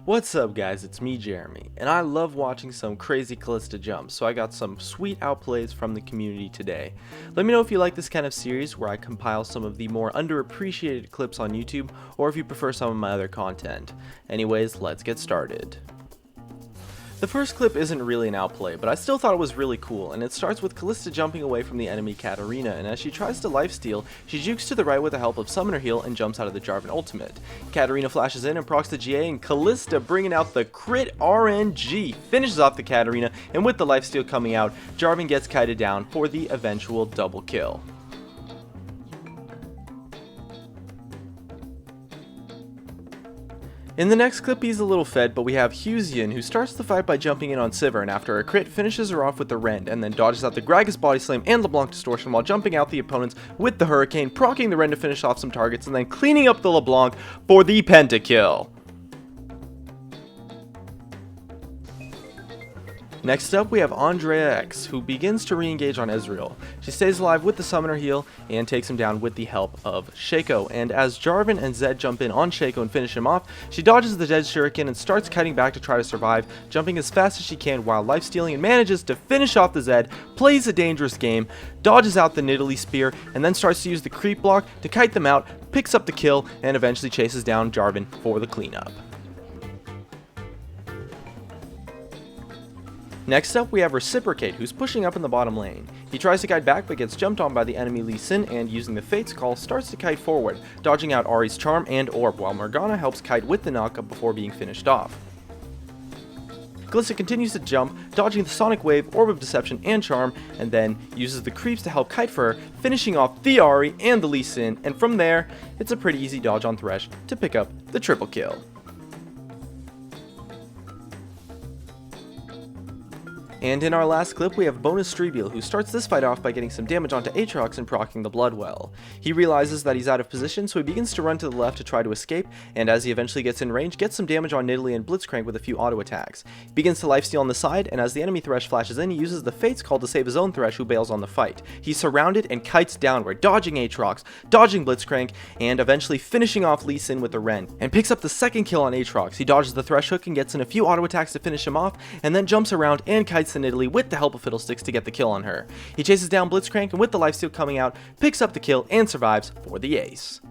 What's up guys, it's me Jeremy, and I love watching some crazy Kalista jumps, so I got some sweet outplays from the community today. Let me know if you like this kind of series where I compile some of the more underappreciated clips on YouTube, or if you prefer some of my other content. Anyways, let's get started. The first clip isn't really an outplay, but I still thought it was really cool, and it starts with Kalista jumping away from the enemy Katarina, and as she tries to lifesteal, she jukes to the right with the help of Summoner Heal and jumps out of the Jarvan ultimate. Katarina flashes in and procs the GA, and Kalista, bringing out the crit RNG, finishes off the Katarina, and with the lifesteal coming out, Jarvan gets kited down for the eventual double kill. In the next clip he's a little fed, but we have Huzian, who starts the fight by jumping in on Sivir, and after a crit finishes her off with the Rend, and then dodges out the Gragas Body Slam and LeBlanc Distortion while jumping out the opponents with the Hurricane, proccing the Rend to finish off some targets, and then cleaning up the LeBlanc for the pentakill. Next up, we have Andrea X, who begins to re-engage on Ezreal. She stays alive with the Summoner Heal and takes him down with the help of Shaco. And as Jarvan and Zed jump in on Shaco and finish him off, she dodges the dead Shuriken and starts kiting back to try to survive, jumping as fast as she can while lifestealing, and manages to finish off the Zed, plays a dangerous game, dodges out the Nidalee Spear, and then starts to use the creep block to kite them out, picks up the kill, and eventually chases down Jarvan for the cleanup. Next up, we have Reciprocate, who's pushing up in the bottom lane. He tries to kite back but gets jumped on by the enemy Lee Sin, and using the Fate's Call starts to kite forward, dodging out Ahri's Charm and Orb, while Morgana helps kite with the knockup before being finished off. Kalista continues to jump, dodging the Sonic Wave, Orb of Deception, and Charm, and then uses the creeps to help kite for her, finishing off the Ahri and the Lee Sin, and from there, it's a pretty easy dodge on Thresh to pick up the triple kill. And in our last clip, we have Bonus Strebiel, who starts this fight off by getting some damage onto Aatrox and proccing the Bloodwell. He realizes that he's out of position, so he begins to run to the left to try to escape, and as he eventually gets in range, gets some damage on Nidalee and Blitzcrank with a few auto attacks. He begins to lifesteal on the side, and as the enemy Thresh flashes in, he uses the Fate's Call to save his own Thresh, who bails on the fight. He's surrounded and kites downward, dodging Aatrox, dodging Blitzcrank, and eventually finishing off Lee Sin with the Rend, and picks up the second kill on Aatrox. He dodges the Thresh Hook and gets in a few auto attacks to finish him off, and then jumps around and kites to Nidalee with the help of Fiddlesticks to get the kill on her. He chases down Blitzcrank, and with the lifesteal coming out, picks up the kill and survives for the ace.